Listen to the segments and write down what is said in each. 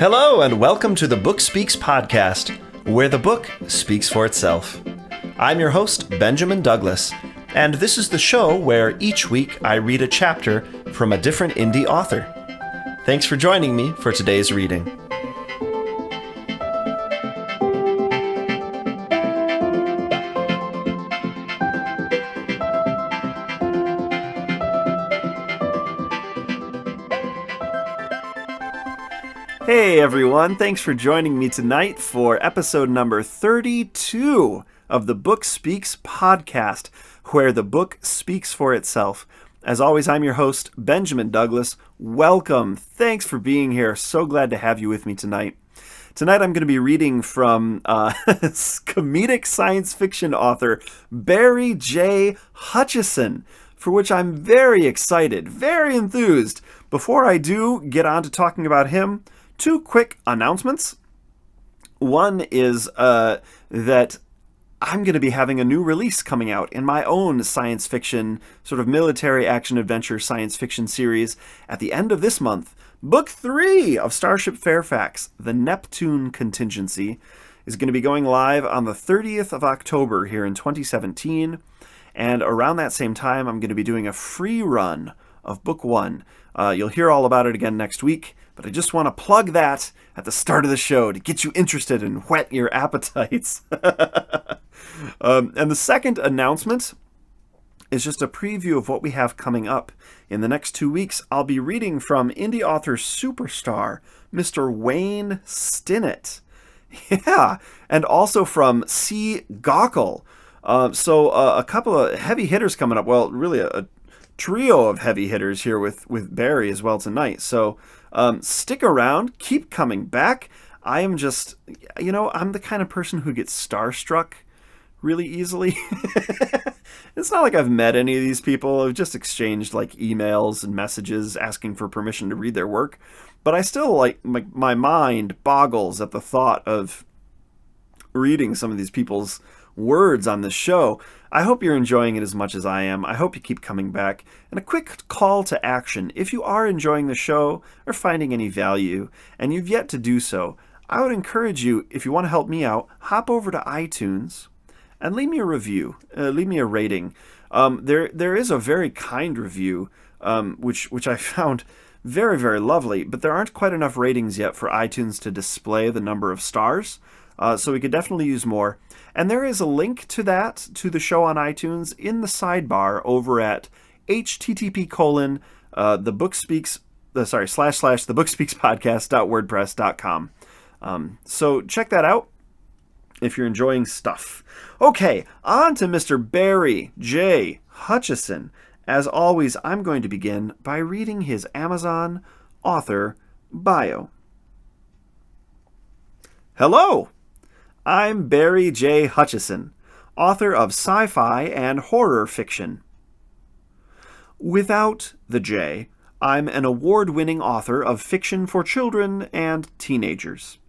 Hello, and welcome to the Book Speaks podcast, where the book speaks for itself. I'm your host, Benjamin Douglas, and this is the show where each week I read a chapter from a different indie author. Thanks for joining me for today's reading. Hey everyone, thanks for joining me tonight for episode number 32 of the Book Speaks podcast, where the book speaks for itself. As always, I'm your host, Benjamin Douglas. Welcome. Thanks for being here. So glad to have you with me tonight. Tonight I'm going to be reading from comedic science fiction author Barry J. Hutchison, for which I'm very excited, very enthused. Before I do get on to talking about him, two quick announcements. One is that I'm going to be having a new release coming out in my own science fiction, sort of military action-adventure science fiction series at the end of this month. Book 3 of Starship Fairfax, The Neptune Contingency, is going to be going live on the 30th of October here in 2017. And around that same time, I'm going to be doing a free run of Book 1. You'll hear all about it again next week, but I just want to plug that at the start of the show to get you interested and whet your appetites. And the second announcement is just a preview of what we have coming up. In the next 2 weeks, I'll be reading from indie author superstar, Mr. Wayne Stinnett. Yeah, and also from C. Gawkel. So a couple of heavy hitters coming up. Well, really a trio of heavy hitters here with Barry as well tonight. So stick around, keep coming back. I am just, I'm the kind of person who gets starstruck really easily. It's not like I've met any of these people. I've just exchanged like emails and messages asking for permission to read their work. But I still my mind boggles at the thought of reading some of these people's words on this show. I hope you're enjoying it as much as I am. I hope you keep coming back. And a quick call to action. If you are enjoying the show or finding any value, and you've yet to do so, I would encourage you, if you want to help me out, hop over to iTunes and leave me a review. Leave me a rating. There is a very kind review, which I found very, very lovely, but there aren't quite enough ratings yet for iTunes to display the number of stars. So we could definitely use more. And there is a link to that, to the show on iTunes, in the sidebar over at http://thebookspeakspodcast.wordpress.com. So check that out if you're enjoying stuff. Okay, on to Mr. Barry J. Hutchison. As always, I'm going to begin by reading his Amazon author bio. Hello! I'm Barry J. Hutchison, author of sci-fi and horror fiction. Without the J, I'm an award-winning author of fiction for children and teenagers.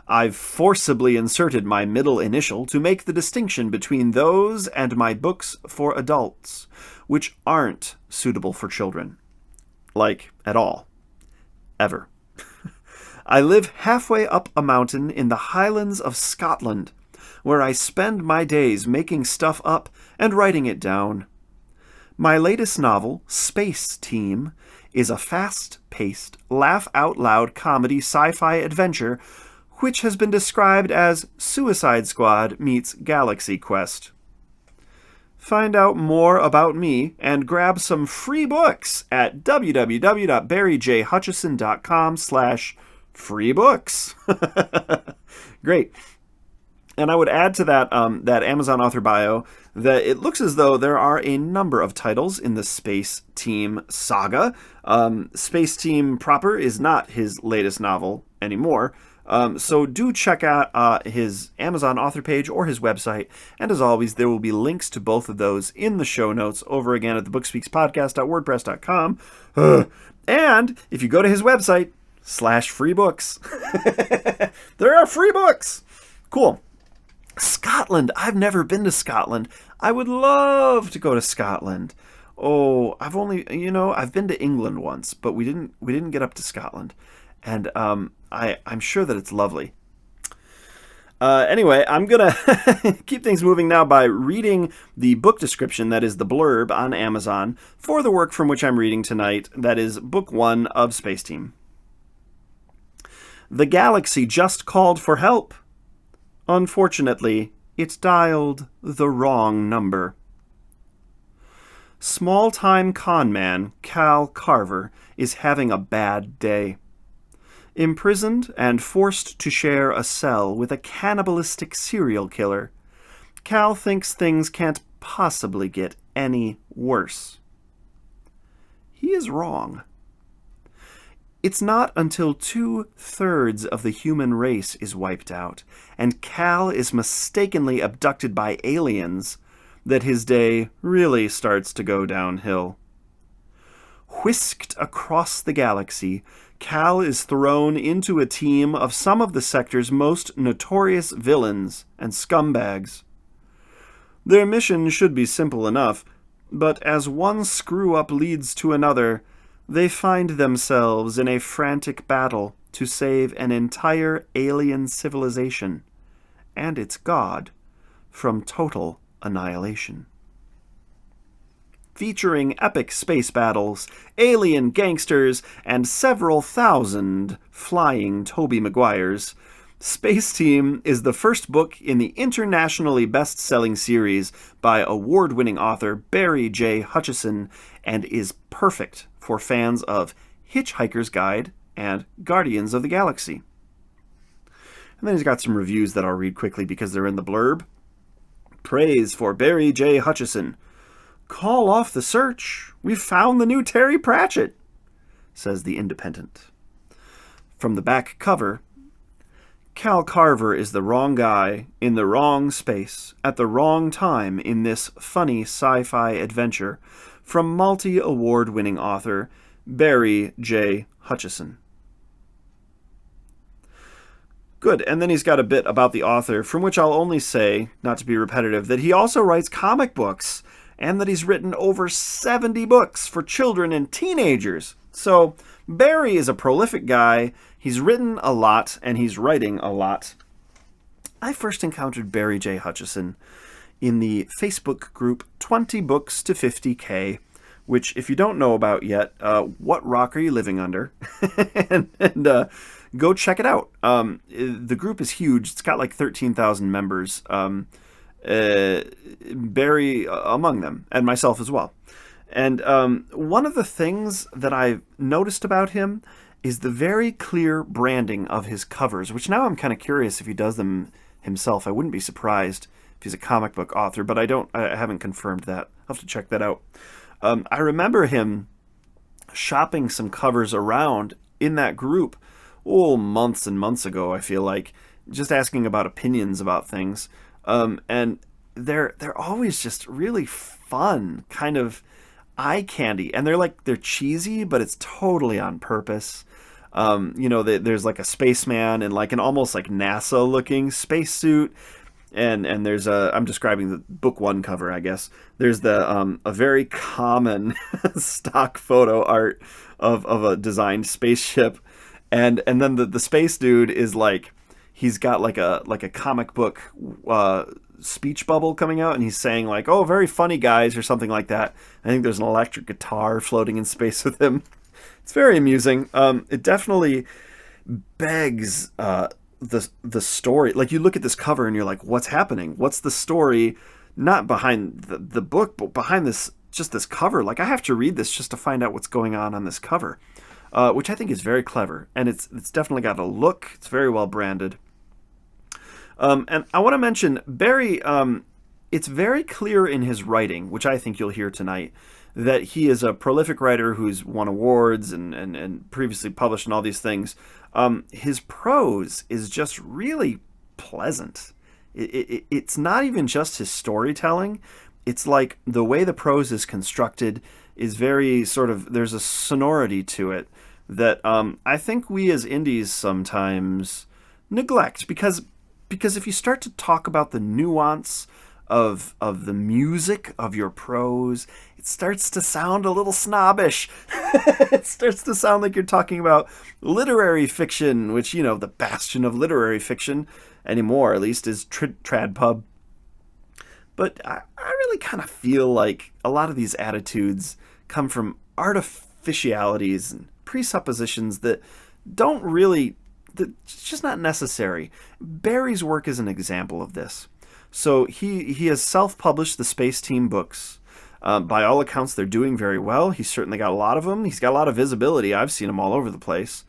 I've forcibly inserted my middle initial to make the distinction between those and my books for adults, which aren't suitable for children. Like, at all. Ever. I live halfway up a mountain in the Highlands of Scotland, where I spend my days making stuff up and writing it down. My latest novel, Space Team, is a fast-paced, laugh-out-loud comedy sci-fi adventure which has been described as Suicide Squad meets Galaxy Quest. Find out more about me and grab some free books at www.barryjhutchison.com/free books. Great. And I would add to that that Amazon author bio that it looks as though there are a number of titles in the Space Team saga. Space Team proper is not his latest novel anymore. So do check out his Amazon author page or his website. And as always, there will be links to both of those in the show notes over again at thebookspeakspodcast.wordpress.com. And if you go to his website, /free books, there are free books. Cool. Scotland. I've never been to Scotland. I would love to go to Scotland. Oh, I've been to England once, but we didn't get up to Scotland. And I'm sure that it's lovely. Anyway, I'm going to keep things moving now by reading the book description, that is the blurb on Amazon, for the work from which I'm reading tonight, that is Book 1 of Space Team. The galaxy just called for help. Unfortunately, it dialed the wrong number. Small-time con man Cal Carver is having a bad day. Imprisoned and forced to share a cell with a cannibalistic serial killer, Cal thinks things can't possibly get any worse. He is wrong. It's not until 2/3 of the human race is wiped out, and Cal is mistakenly abducted by aliens, that his day really starts to go downhill. Whisked across the galaxy, Cal is thrown into a team of some of the sector's most notorious villains and scumbags. Their mission should be simple enough, but as one screw-up leads to another, they find themselves in a frantic battle to save an entire alien civilization and its god from total annihilation. Featuring epic space battles, alien gangsters, and several thousand flying Tobey Maguires, Space Team is the first book in the internationally best-selling series by award-winning author Barry J. Hutchison and is perfect for fans of Hitchhiker's Guide and Guardians of the Galaxy. And then he's got some reviews that I'll read quickly because they're in the blurb. Praise for Barry J. Hutchison. Call off the search. We've found the new Terry Pratchett, says The Independent. From the back cover, Cal Carver is the wrong guy in the wrong space at the wrong time in this funny sci-fi adventure from multi-award-winning author Barry J. Hutchison. Good, and then he's got a bit about the author, from which I'll only say, not to be repetitive, that he also writes comic books, and that he's written over 70 books for children and teenagers. So Barry is a prolific guy. He's written a lot, and he's writing a lot. I first encountered Barry J. Hutchison in the Facebook group 20 Books to 50K, which, if you don't know about yet, what rock are you living under? and go check it out. The group is huge. It's got like 13,000 members. Barry among them, and myself as well. And one of the things that I've noticed about him is the very clear branding of his covers, which now I'm kind of curious if he does them himself. I wouldn't be surprised if he's a comic book author, but I haven't confirmed that. I'll have to check that out. I remember him shopping some covers around in that group, months and months ago, I feel like, just asking about opinions about things. And they're always just really fun, kind of eye candy, and they're cheesy, but it's totally on purpose. There's like a spaceman in like an almost like NASA looking spacesuit, and there's I'm describing the book 1 cover, I guess. There's a very common stock photo art of a designed spaceship, and then the space dude is like, he's got like a comic book speech bubble coming out, and he's saying like, "Oh, very funny guys," or something like that. I think there's an electric guitar floating in space with him. It's very amusing. It definitely begs the story. Like, you look at this cover and you're like, what's happening? What's the story? Not behind the book, but behind this cover. Like, I have to read this just to find out what's going on this cover, which I think is very clever. And it's definitely got a look. It's very well branded. And I want to mention Barry, it's very clear in his writing, which I think you'll hear tonight, that he is a prolific writer who's won awards and previously published and all these things. His prose is just really pleasant. It's not even just his storytelling. It's like the way the prose is constructed is very sort of, there's a sonority to it that I think we as indies sometimes neglect, because if you start to talk about the nuance of the music of your prose, it starts to sound a little snobbish. It starts to sound like you're talking about literary fiction, which, the bastion of literary fiction, anymore at least, is trad-pub. But I really kind of feel like a lot of these attitudes come from artificialities and presuppositions that that's just not necessary. Barry's work is an example of this. So he has self-published the Space Team books. By all accounts, they're doing very well. He's certainly got a lot of them. He's got a lot of visibility. I've seen him all over the place.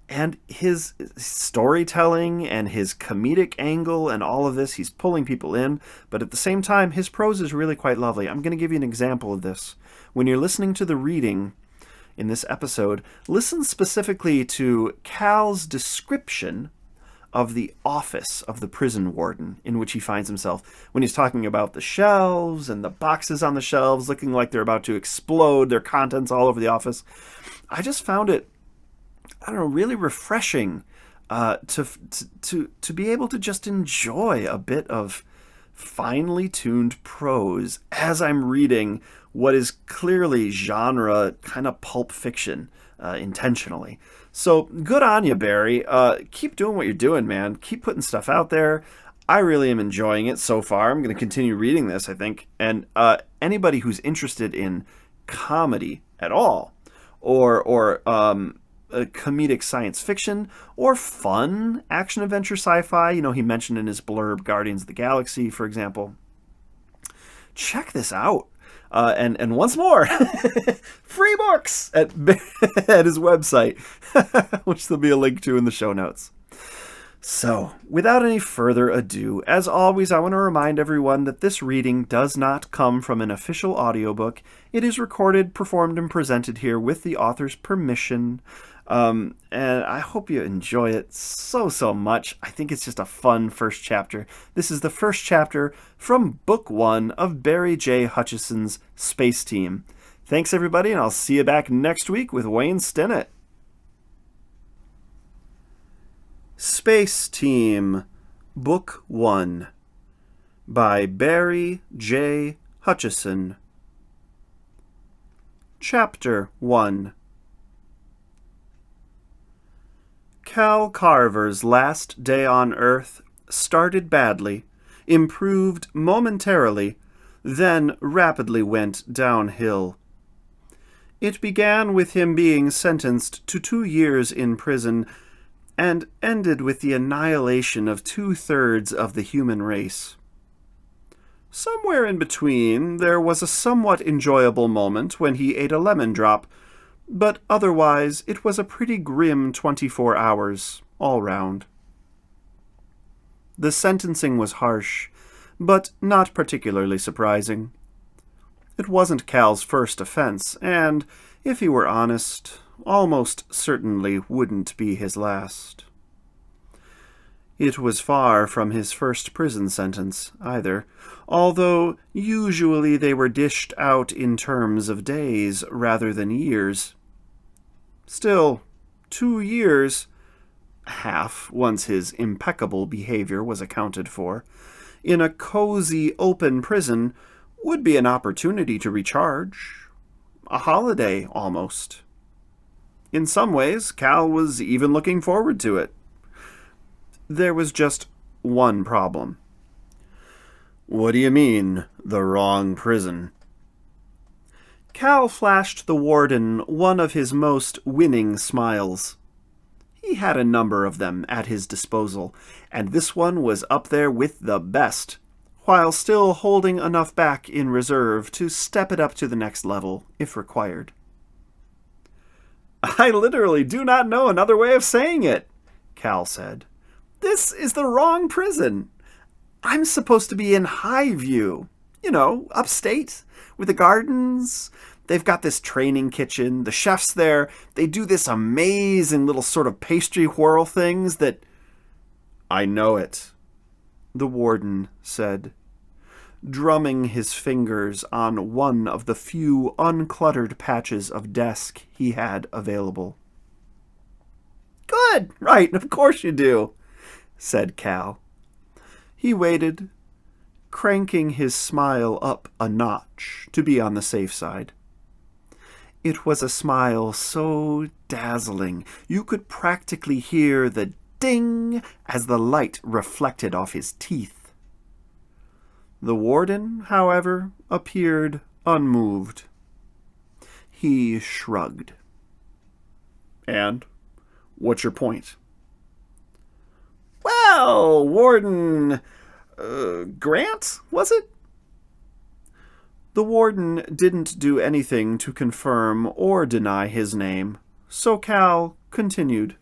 And his storytelling and his comedic angle and all of this, he's pulling people in. But at the same time, his prose is really quite lovely. I'm going to give you an example of this. When you're listening to the reading in this episode, listen specifically to Cal's description of the office of the prison warden in which he finds himself when he's talking about the shelves and the boxes on the shelves looking like they're about to explode, their contents all over the office. I just found it, really refreshing to be able to just enjoy a bit of finely tuned prose as I'm reading what is clearly genre kind of pulp fiction intentionally. So good on you, Barry. Keep doing what you're doing, man. Keep putting stuff out there. I really am enjoying it so far. I'm going to continue reading this, I think. And anybody who's interested in comedy at all, or comedic science fiction, or fun action-adventure sci-fi, he mentioned in his blurb Guardians of the Galaxy, for example, check this out. And once more, free books at his website, which there'll be a link to in the show notes. So, without any further ado, as always, I want to remind everyone that this reading does not come from an official audiobook. It is recorded, performed, and presented here with the author's permission. And I hope you enjoy it so much. I think it's just a fun first chapter. This is the first chapter from Book 1 of Barry J. Hutchison's Space Team. Thanks, everybody, and I'll see you back next week with Wayne Stinnett. Space Team, Book 1 by Barry J. Hutchison. Chapter 1. Cal Carver's last day on Earth started badly, improved momentarily, then rapidly went downhill. It began with him being sentenced to 2 years in prison, and ended with the annihilation of 2/3 of the human race. Somewhere in between, there was a somewhat enjoyable moment when he ate a lemon drop, but otherwise it was a pretty grim 24 hours, all round. The sentencing was harsh, but not particularly surprising. It wasn't Cal's first offense, and, if he were honest, almost certainly wouldn't be his last. It was far from his first prison sentence, either, although usually they were dished out in terms of days rather than years. Still, 2 years, half once his impeccable behavior was accounted for, in a cozy open prison would be an opportunity to recharge. A holiday, almost. In some ways, Cal was even looking forward to it. There was just one problem. "What do you mean, the wrong prison?" Cal flashed the warden one of his most winning smiles. He had a number of them at his disposal, and this one was up there with the best, while still holding enough back in reserve to step it up to the next level, if required. "I literally do not know another way of saying it," Cal said. "This is the wrong prison. I'm supposed to be in Highview, upstate, with the gardens. They've got this training kitchen. The chefs there, they do this amazing little sort of pastry whirl things that—" "I know it," the warden said, drumming his fingers on one of the few uncluttered patches of desk he had available. "Good, right, of course you do," said Cal. He waited, cranking his smile up a notch to be on the safe side. It was a smile so dazzling you could practically hear the ding as the light reflected off his teeth. The warden, however, appeared unmoved. He shrugged. "And what's your point?" "Well, Warden Grant, was it?" The warden didn't do anything to confirm or deny his name, so Cal continued.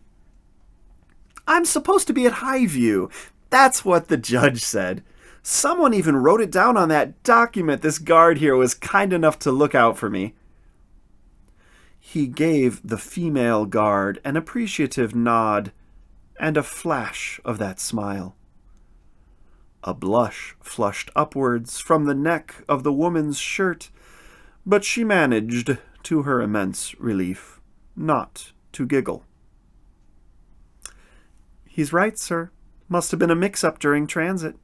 "I'm supposed to be at Highview. That's what the judge said. Someone even wrote it down on that document this guard here was kind enough to look out for me." He gave the female guard an appreciative nod and a flash of that smile. A blush flushed upwards from the neck of the woman's shirt, but she managed, to her immense relief, not to giggle. "He's right, sir. Must have been a mix-up during transit."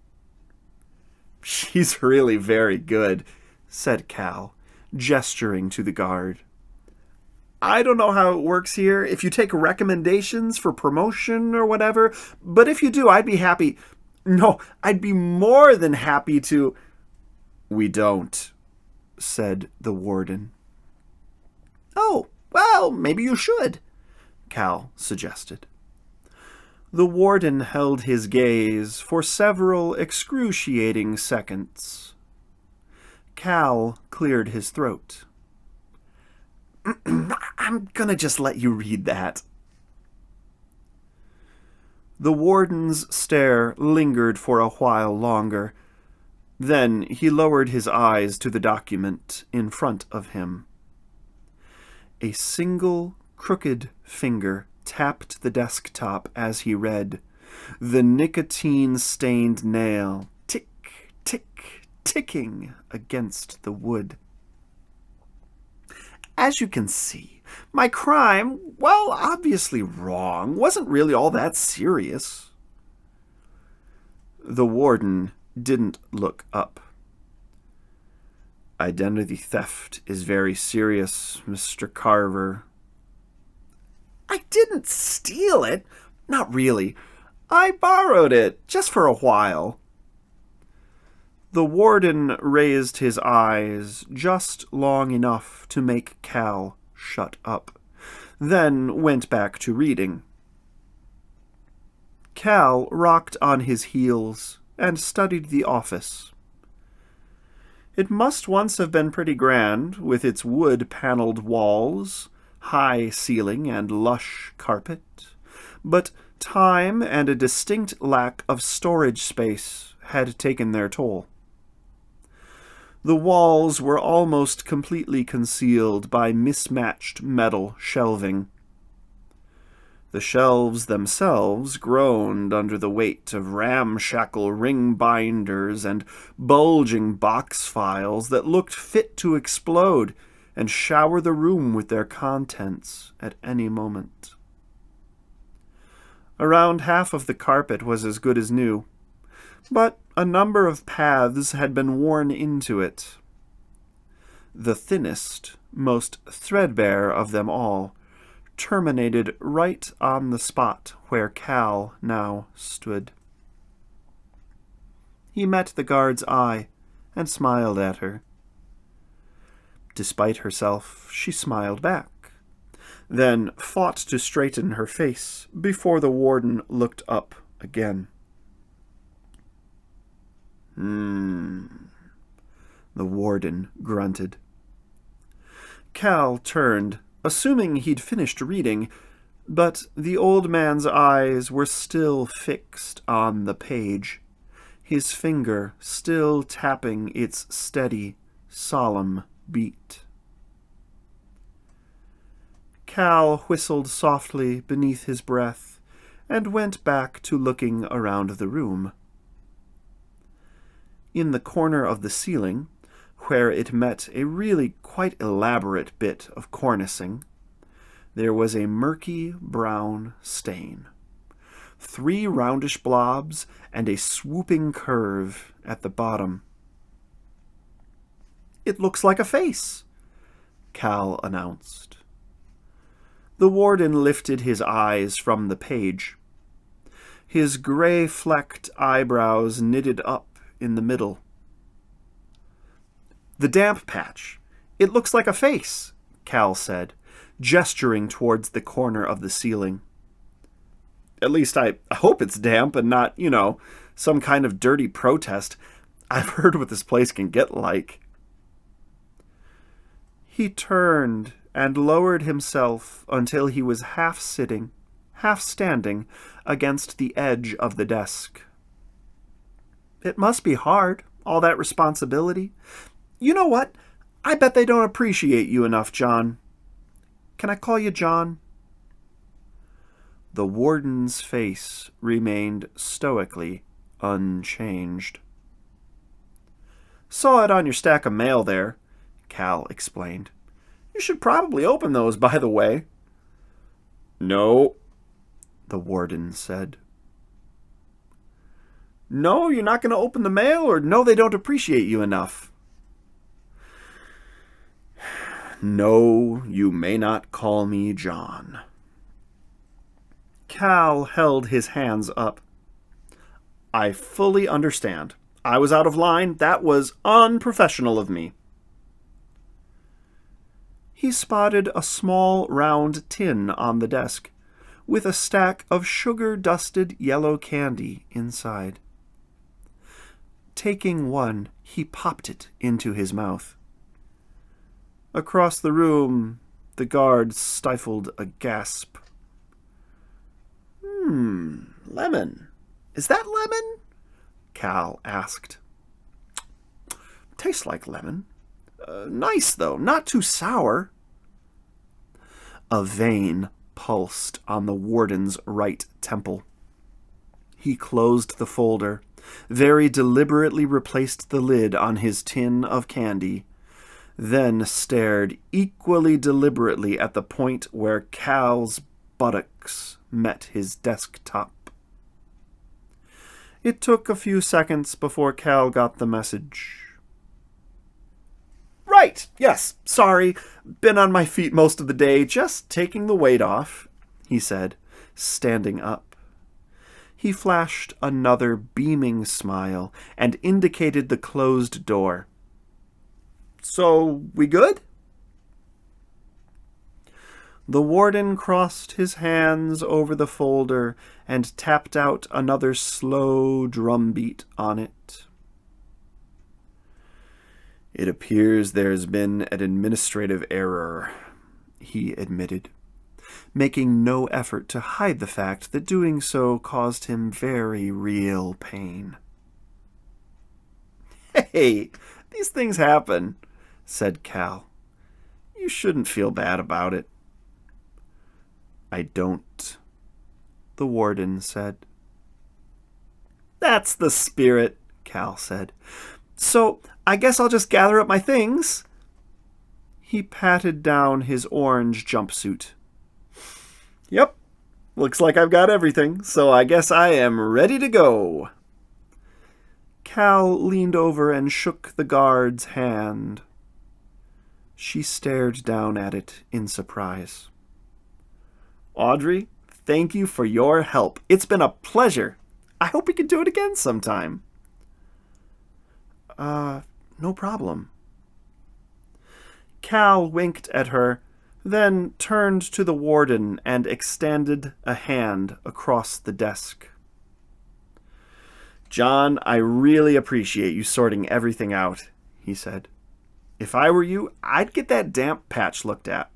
"She's really very good," said Cal, gesturing to the guard. "I don't know how it works here, if you take recommendations for promotion or whatever, but if you do, I'd be happy. No, I'd be more than happy to—" "We don't," said the warden. "Oh, well, maybe you should," Cal suggested. The warden held his gaze for several excruciating seconds. Cal cleared his throat. "I'm gonna just let you read that." The warden's stare lingered for a while longer. Then he lowered his eyes to the document in front of him. A single crooked finger tapped the desktop as he read, the nicotine-stained nail tick, tick, ticking against the wood. "As you can see, my crime, while obviously wrong, wasn't really all that serious." The warden didn't look up. "Identity theft is very serious, Mr. Carver." "I didn't steal it. Not really. I borrowed it, just for a while." The warden raised his eyes just long enough to make Cal shut up, then went back to reading. Cal rocked on his heels and studied the office. It must once have been pretty grand, with its wood-paneled walls, high ceiling, and lush carpet, but time and a distinct lack of storage space had taken their toll. The walls were almost completely concealed by mismatched metal shelving. The shelves themselves groaned under the weight of ramshackle ring binders and bulging box files that looked fit to explode and shower the room with their contents at any moment. Around half of the carpet was as good as new, but a number of paths had been worn into it. The thinnest, most threadbare of them all terminated right on the spot where Cal now stood. He met the guard's eye and smiled at her. Despite herself, she smiled back, then fought to straighten her face before the warden looked up again. The warden grunted. Cal turned, assuming he'd finished reading, but the old man's eyes were still fixed on the page, his finger still tapping its steady, solemn beat. Cal whistled softly beneath his breath and went back to looking around the room. In the corner of the ceiling, where it met a really quite elaborate bit of cornicing, there was a murky brown stain. 3 roundish blobs, and a swooping curve at the bottom. "It looks like a face," Cal announced. The warden lifted his eyes from the page. His gray-flecked eyebrows knitted up in the middle. "The damp patch. It looks like a face," Cal said, gesturing towards the corner of the ceiling. "At least I hope it's damp and not, some kind of dirty protest. I've heard what this place can get like." He turned and lowered himself until he was half sitting, half standing, against the edge of the desk. "It must be hard, all that responsibility. You know what? I bet they don't appreciate you enough, John. Can I call you John?" The warden's face remained stoically unchanged. "Saw it on your stack of mail there," Cal explained. "You should probably open those, by the way." "No," the warden said. "No, you're not going to open the mail, or no, they don't appreciate you enough?" "No, you may not call me John." Cal held his hands up. "I fully understand. I was out of line. That was unprofessional of me." He spotted a small round tin on the desk, with a stack of sugar-dusted yellow candy inside. Taking one, he popped it into his mouth. Across the room, the guard stifled a gasp. Lemon. Is that lemon?" Cal asked. "Tastes like lemon. Nice, though, not too sour." A vein pulsed on the warden's right temple. He closed the folder, very deliberately replaced the lid on his tin of candy, then stared equally deliberately at the point where Cal's buttocks met his desktop. It took a few seconds before Cal got the message. "Right, yes, sorry. Been on my feet most of the day, just taking the weight off," he said, standing up. He flashed another beaming smile and indicated the closed door. "So, we good?" The warden crossed his hands over the folder and tapped out another slow drumbeat on it. "It appears there's been an administrative error," he admitted, making no effort to hide the fact that doing so caused him very real pain. "Hey, these things happen," said Cal. "You shouldn't feel bad about it." "I don't," the warden said. "That's the spirit," Cal said. "So, I guess I'll just gather up my things." He patted down his orange jumpsuit. "Yep, looks like I've got everything, so I guess I am ready to go." Cal leaned over and shook the guard's hand. She stared down at it in surprise. "Audrey, thank you for your help. It's been a pleasure. I hope we can do it again sometime." No problem." Cal winked at her, then turned to the warden and extended a hand across the desk. "John, I really appreciate you sorting everything out," he said. "If I were you, I'd get that damp patch looked at.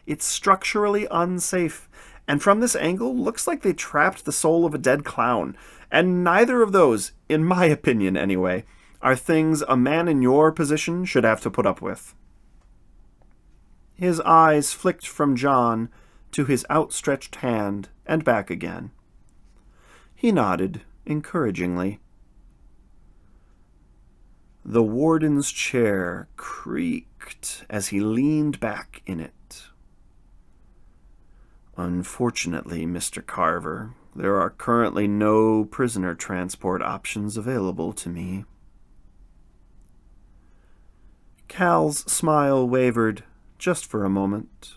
It's structurally unsafe, and from this angle, looks like they trapped the soul of a dead clown, and neither of those, in my opinion anyway, are things a man in your position should have to put up with." His eyes flicked from John to his outstretched hand and back again. He nodded encouragingly. The warden's chair creaked as he leaned back in it. Unfortunately, Mr. Carver, there are currently no prisoner transport options available to me. Cal's smile wavered just for a moment.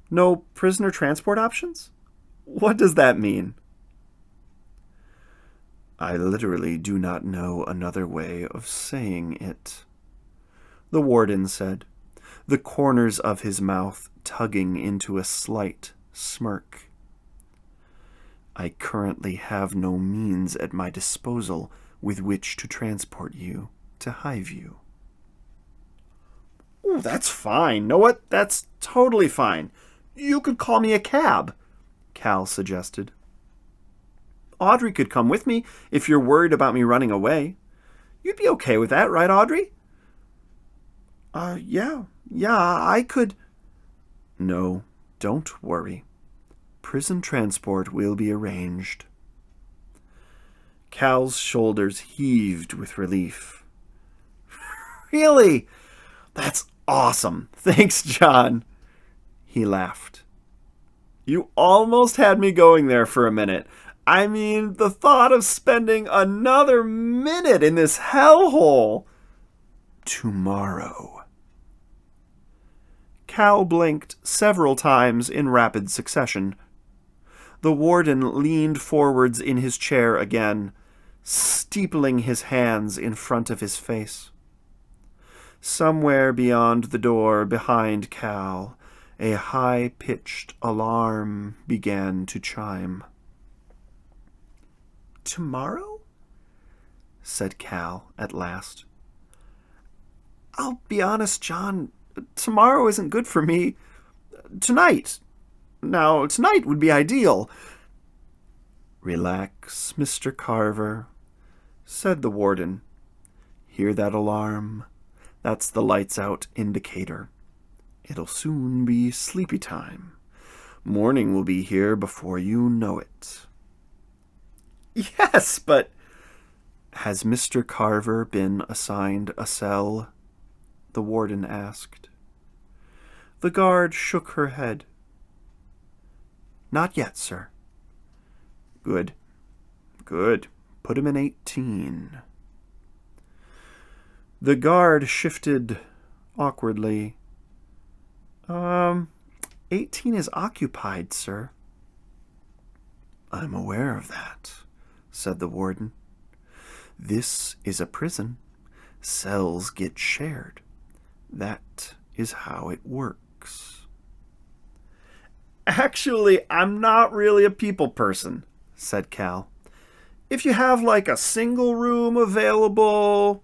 No prisoner transport options? What does that mean? I literally do not know another way of saying it, the warden said, the corners of his mouth tugging into a slight smirk. I currently have no means at my disposal with which to transport you to Highview. Oh, that's fine. Know what? That's totally fine. You could call me a cab, Cal suggested. Audrey could come with me if you're worried about me running away. You'd be okay with that, right, Audrey? Yeah, I could. No, don't worry. Prison transport will be arranged. Cal's shoulders heaved with relief. Really? That's awesome. Thanks, John. He laughed. You almost had me going there for a minute. I mean, the thought of spending another minute in this hellhole. Tomorrow. Cal blinked several times in rapid succession. The warden leaned forwards in his chair again, steepling his hands in front of his face. Somewhere beyond the door behind Cal, a high-pitched alarm began to chime. Tomorrow? Said Cal at last. I'll be honest, John. Tomorrow isn't good for me. Tonight. Now, tonight would be ideal. Relax, Mr. Carver, said the warden. Hear that alarm? That's the lights-out indicator. It'll soon be sleepy time. Morning will be here before you know it. Yes, but... Has Mr. Carver been assigned a cell? The warden asked. The guard shook her head. Not yet, sir. Good. Put him in 18. The guard shifted awkwardly. 18 is occupied, sir. I'm aware of that, said the warden. This is a prison. Cells get shared. That is how it works. Actually, I'm not really a people person, said Cal. If you have like a single room available...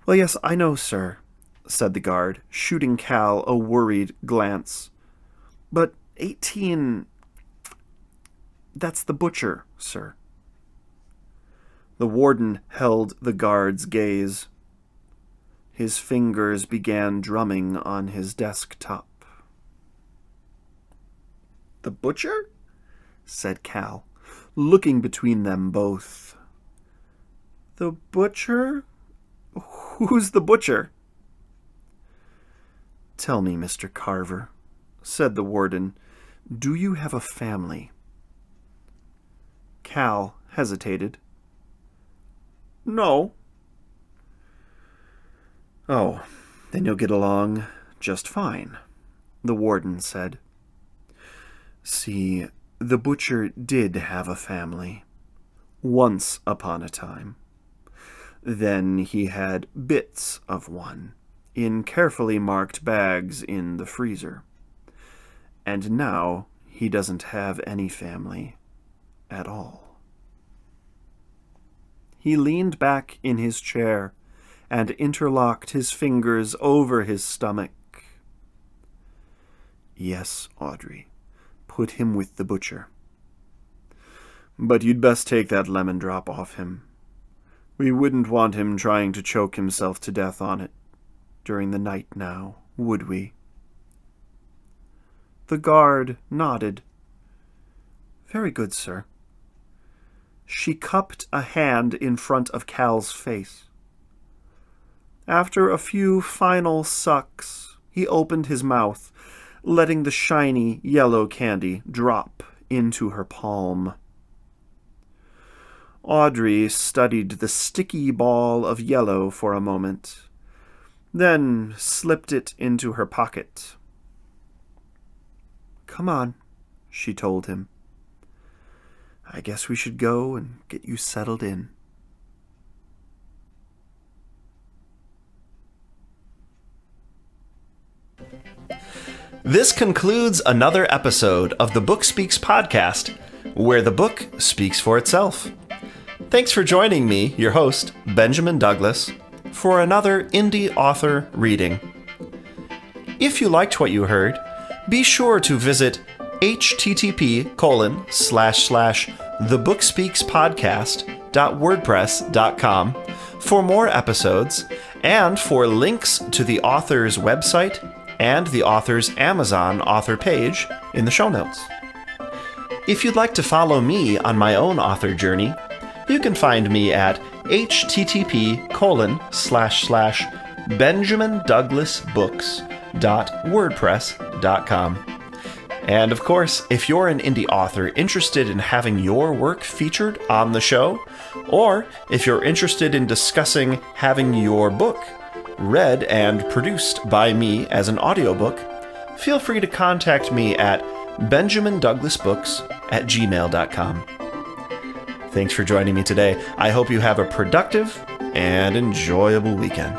Well, yes, I know, sir, said the guard, shooting Cal a worried glance. But 18... That's the butcher, sir. The warden held the guard's gaze. His fingers began drumming on his desktop. The butcher? Said Cal, looking between them both. The butcher? Who's the butcher? Tell me, Mr. Carver, said the warden, do you have a family? Cal hesitated. No. Oh, then you'll get along just fine, the warden said. See, the butcher did have a family, once upon a time. Then he had bits of one, in carefully marked bags in the freezer. And now he doesn't have any family at all. He leaned back in his chair and interlocked his fingers over his stomach. Yes, Audrey, put him with the butcher. But you'd best take that lemon drop off him. We wouldn't want him trying to choke himself to death on it during the night now, would we? The guard nodded. Very good, sir. She cupped a hand in front of Cal's face. After a few final sucks, he opened his mouth, letting the shiny yellow candy drop into her palm. Audrey studied the sticky ball of yellow for a moment, then slipped it into her pocket. "Come on," she told him. "I guess we should go and get you settled in." This concludes another episode of the Book Speaks podcast, where the book speaks for itself. Thanks for joining me, your host, Benjamin Douglas, for another indie author reading. If you liked what you heard, be sure to visit http://thebookspeakspodcast.wordpress.com for more episodes and for links to the author's website and the author's Amazon author page in the show notes. If you'd like to follow me on my own author journey, you can find me at http://benjamindouglasbooks.wordpress.com. And of course, if you're an indie author interested in having your work featured on the show, or if you're interested in discussing having your book read and produced by me as an audiobook, feel free to contact me at benjamindouglasbooks@gmail.com. Thanks for joining me today. I hope you have a productive and enjoyable weekend.